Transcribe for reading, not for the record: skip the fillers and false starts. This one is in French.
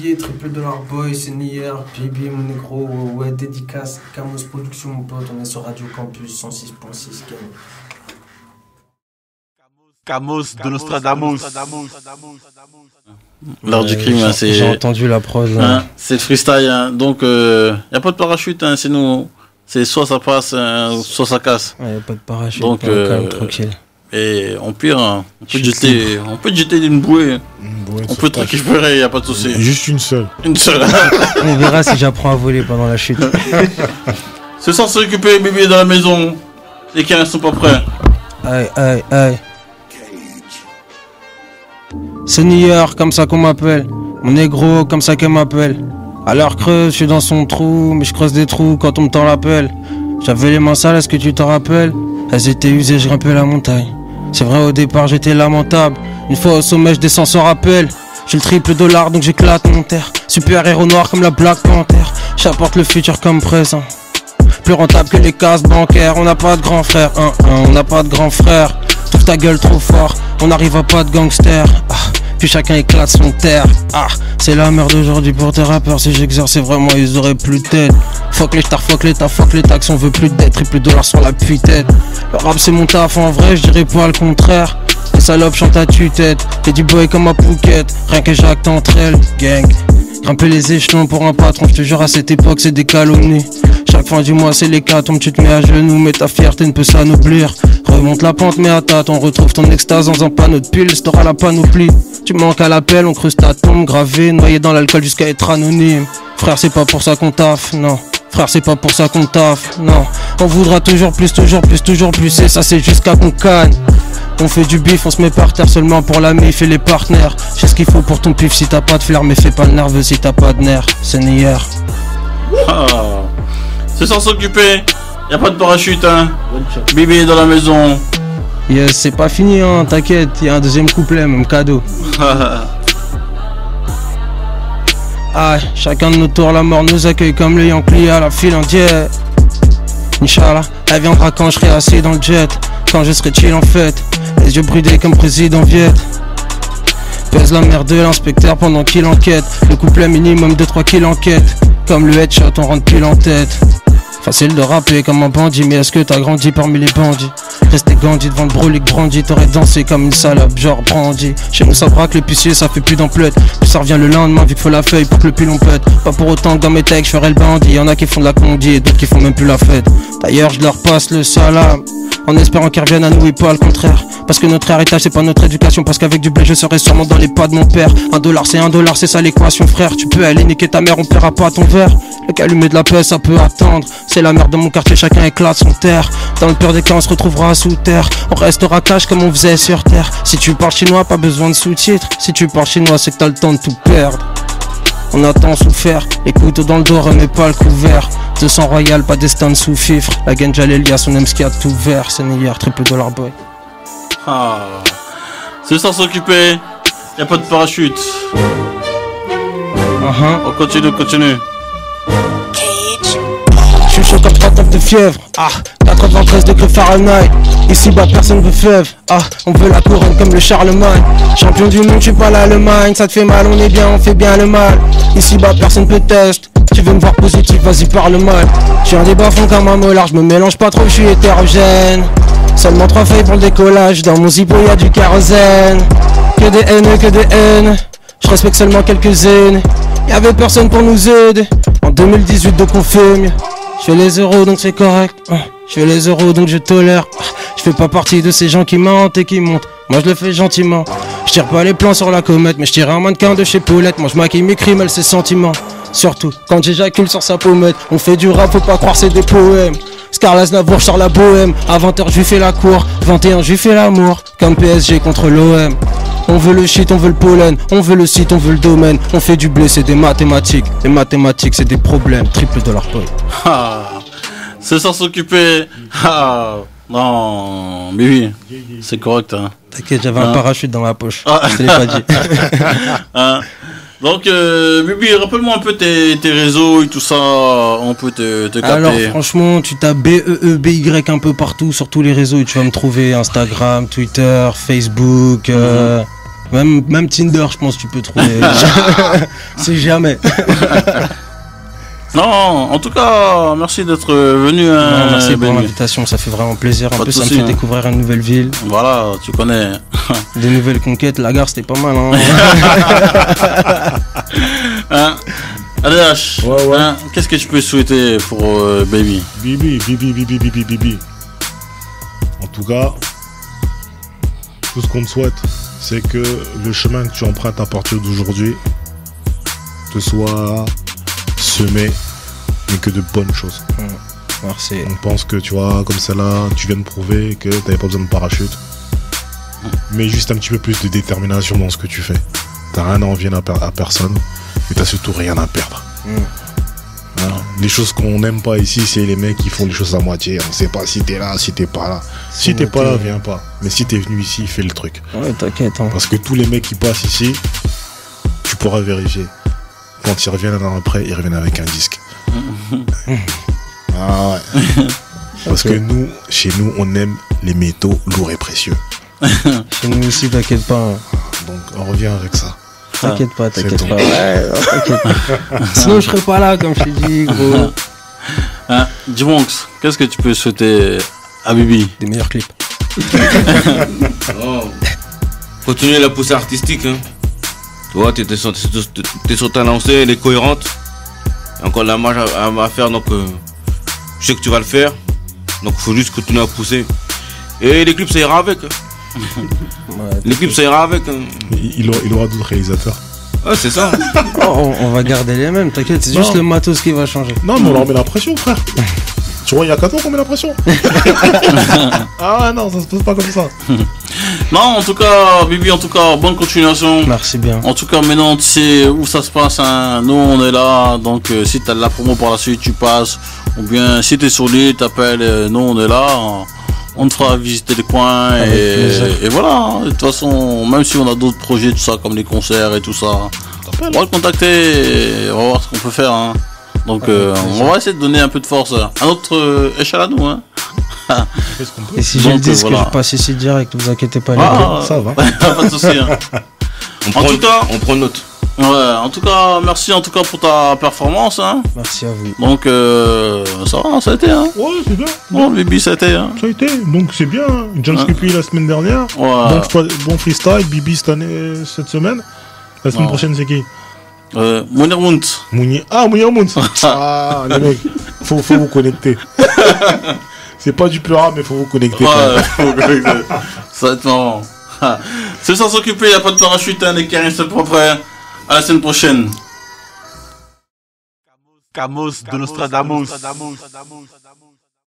Yeah, triple dollar boy, c'est Nier, Bibi, mon négro, ouais, dédicace, Camos Production, mon pote, on est sur Radio Campus 106.6, Camos de Nostradamus. L'heure du crime, hein, c'est. J'ai entendu la prose. Hein, c'est le freestyle, hein. Donc, y a pas de parachute, hein, c'est nous. C'est soit ça passe, soit ça casse. Ouais, y a pas de parachute. Donc, calme, tranquille. Et en pire, hein, on peut te jeter d'une bouée. On peut te récupérer, y a pas de souci. Juste une seule. Une seule. On verra si j'apprends à voler pendant la chute. C'est sans s'occuper, bébé, dans la maison. Les câlins sont pas prêts. Aïe, aïe, aïe. C'est Nier, comme ça qu'on m'appelle. Mon négro, comme ça qu'elle m'appelle. À l'heure creuse, je suis dans son trou, mais je creuse des trous quand on me tend l'appel. J'avais les mains sales, est-ce que tu t'en rappelles? Elles étaient usées, je grimpais la montagne. C'est vrai, au départ, j'étais lamentable. Une fois au sommet, je descends sans rappel. J'ai le triple dollar, donc j'éclate mon terre. Super héros noir comme la Black Panther. J'apporte le futur comme présent. Plus rentable que les cases bancaires. On n'a pas de grand frère, on n'a pas de grand frère. Trouve ta gueule trop fort, on n'arrive à pas de gangster. Puis chacun éclate son terre. C'est la merde aujourd'hui pour tes rappeurs. Si j'exerçais vraiment, ils auraient plus de tête. Fuck les stars, fuck l'état, fuck les taxes. On veut plus de dettes, triple dollar sur la tête. Le rap c'est mon taf en vrai, je dirais pas le contraire. Les salopes chantent à tue-tête. T'es du boy comme à Phuket. Rien que j'acte entre elles, gang. Grimper les échelons pour un patron, je te jure à cette époque c'est des calomnies. Chaque fin du mois c'est l'hécatombe, tu te mets à genoux, mais ta fierté ne peut s'anoblir. Remonte la pente mais à tâtons, on retrouve ton extase dans un panneau de piles, t'auras la panoplie. Tu manques à l'appel, on creuse ta tombe, gravé, noyé dans l'alcool jusqu'à être anonyme. Frère c'est pas pour ça qu'on taffe, non. Frère c'est pas pour ça qu'on taffe, non. On voudra toujours plus, toujours plus, toujours plus, et ça c'est jusqu'à qu'on canne. On fait du bif, on se met par terre seulement pour la mif et les partenaires. J'ai ce qu'il faut pour ton pif si t'as pas de flair, mais fais pas le nerveux si t'as pas de nerfs. C'est Nier. C'est sans s'occuper, y a pas de parachute, hein. Bibi est dans la maison. Yes, c'est pas fini, hein, t'inquiète, y a un deuxième couplet, même cadeau. Chacun de nos tours, la mort nous accueille comme le Yankee à la file indienne. Inch'Allah, elle viendra quand je serai assis dans le jet. Quand je serai chill en fête, les yeux bridés comme président Viet. Pèse la merde de l'inspecteur pendant qu'il enquête. Le couplet minimum de 3 kills enquête. Comme le headshot, on rentre pile en tête. Facile de rapper comme un bandit, mais est-ce que t'as grandi parmi les bandits? Rester Gandhi devant le brolic brandi, t'aurais dansé comme une salope, genre brandi. Chez nous ça braque, l'épicier ça fait plus d'emplettes. Puis ça revient le lendemain vu qu'il faut la feuille pour que le pilon pète. Pas pour autant que dans mes textes je ferais le bandit. Y'en a qui font de la condie et d'autres qui font même plus la fête. D'ailleurs je leur passe le salam en espérant qu'ils reviennent à nous et pas le contraire. Parce que notre héritage c'est pas notre éducation. Parce qu'avec du blé je serai sûrement dans les pas de mon père. $1 c'est ça l'équation frère. Tu peux aller niquer ta mère, on paiera pas ton verre. Le calumet de la paix ça peut attendre. C'est la merde dans mon quartier, chacun éclate son terre. Dans le pire des cas on se retrouvera sous terre. On restera cash comme on faisait sur terre. Si tu parles chinois pas besoin de sous-titres. Si tu parles chinois c'est que t'as le temps de tout perdre. On a tant souffert, les couteaux dans le dos, remets pas le couvert. 200 royal, pas destin de sous-fifre. La Genja l'Elias, on aime ce qu'il y a de tout vert. C'est Nier, triple dollar boy. C'est sans s'occuper, y a pas de parachute. On continue. Je suis chaud comme 39 de fièvre. 93 degrés Fahrenheit. Ici bas personne veut fleuve. On veut la couronne comme le Charlemagne. Champion du monde, je suis pas l'Allemagne. Ça te fait mal, on est bien, on fait bien le mal. Ici bas personne peut test. Tu veux me voir positif, vas-y parle mal. J'suis un débat fond comme un molar, je me mélange pas trop, je suis hétérogène. Seulement 3 feuilles pour le décollage. Dans mon zippo y'a du kérosène. Que des haines. Je respecte seulement quelques-unes. Y'avait personne pour nous aider. En 2018 donc on fait mieux. Je fais les euros donc c'est correct. Je fais les euros donc je tolère. Je fais pas partie de ces gens qui mentent et qui montent. Moi je le fais gentiment. Je tire pas les plans sur la comète, mais je tire un mannequin de chez Paulette. Moi je maquille mes crimes, elle ses sentiments. Surtout quand j'éjacule sur sa pommette. On fait du rap, faut pas croire c'est des poèmes. Scarlett Aznavour, je sors la bohème. À 20h je lui fais la cour, 21 je lui fais l'amour. Comme PSG contre l'OM. On veut le shit, on veut le pollen. On veut le site, on veut le domaine. On fait du blé, c'est des mathématiques. Les mathématiques c'est des problèmes. Triple dollar boy. C'est sans s'occuper. Non, mais oui, c'est correct. T'inquiète, j'avais un parachute dans ma poche. Je te l'ai pas dit. Donc, Bibi, rappelle-moi un peu tes réseaux et tout ça. On peut te capter. Alors, franchement, tu tapes BEEBY un peu partout sur tous les réseaux et tu vas me trouver Instagram, Twitter, Facebook. Même Tinder, je pense que tu peux trouver. C'est jamais. Non, en tout cas, merci d'être venu. Non, merci pour l'invitation, ça fait vraiment plaisir. En plus, ça me fait découvrir une nouvelle ville. Voilà, tu connais. Des nouvelles conquêtes, la gare, c'était pas mal. Hein ADH, Ouais. hein, qu'est-ce que tu peux souhaiter pour Baby? Bibi. En tout cas, tout ce qu'on te souhaite, c'est que le chemin que tu empruntes à partir d'aujourd'hui te soit semé, mais que de bonnes choses. Merci. On pense que tu vois, comme celle-là, tu viens de prouver que t'avais pas besoin de parachute. Mais juste un petit peu plus de détermination dans ce que tu fais. T'as rien à envier à personne, mais t'as surtout rien à perdre. Voilà. Les choses qu'on n'aime pas ici, c'est les mecs qui font les choses à moitié. On sait pas si t'es là, si t'es pas là. Si t'es pas là, viens pas. Mais si t'es venu ici, fais le truc. Ouais, t'inquiète. Hein. Parce que tous les mecs qui passent ici, tu pourras vérifier. Quand ils reviennent un an après, ils reviennent avec un disque. Ah ouais. Parce que nous, chez nous, on aime les métaux lourds et précieux. Chez nous aussi, t'inquiète pas. Hein. Donc on revient avec ça. T'inquiète pas. C'est Ouais, ton- t'inquiète pas. Sinon, je serais pas là, comme je t'ai dit, gros. Hein, Dimonx, qu'est-ce que tu peux souhaiter à Bibi? Des meilleurs clips. Oh. Continuer la poussée artistique. Hein. Tu vois, t'es sur ta lancée, elle est cohérente. Il y a encore la marge à faire, donc je sais que tu vas le faire. Donc il faut juste continuer à pousser. Et les clips, ça ira avec. Hein. Ouais, Les clips, ça ira avec. Hein. Il aura d'autres réalisateurs. Ouais, c'est ça. on va garder les mêmes, t'inquiète, c'est Non. juste le matos qui va changer. Non, mais on leur met la pression, frère. Tu vois, il y a qu'à toi qu'on met la pression. Ah non, ça se passe pas comme ça. Non, en tout cas, Bibi, en tout cas, bonne continuation. Merci bien. En tout cas, maintenant, tu sais où ça se passe. Hein. Nous, on est là. Donc, si t'as de la promo par la suite, tu passes. Ou bien, si t'es sur l'île, t'appelles. Nous, on est là. On te fera visiter les coins. Avec plaisir. Et voilà. De toute façon, même si on a d'autres projets, tout ça, comme les concerts et tout ça, on va le contacter. Et on va voir ce qu'on peut faire. Hein. Donc, on va essayer de donner un peu de force à notre échelle à nous. Hein. Fais ce qu'on peut. Et si j'ai le Donc, disque, voilà. je passe ici direct, vous inquiétez pas. les Ah, gars. Ça va. pas de souci. Hein. On tout cas- prend note. Ouais, en tout cas, merci en tout cas pour ta performance. Hein. Merci à vous. Donc, ça va, ça a été. Hein. Ouais, c'est bien. Bon, Bibi, ça a été. Hein. Ça a été. Donc c'est bien. Hein. John Hein. Skippy la semaine dernière. Ouais. Bon freestyle. Bibi cette semaine. La semaine Non. prochaine, c'est qui? Mounir Mount. Mounier. Ah, Mounier Mount. Ah, les mecs. Faut vous connecter. C'est pas du pura, mais faut vous connecter. quand même. Ouais, ça va être marrant. C'est sans s'occuper, y a pas de parachute, hein, les carrés, c'est pas prêt. À la semaine prochaine. Camos de Nostradamus.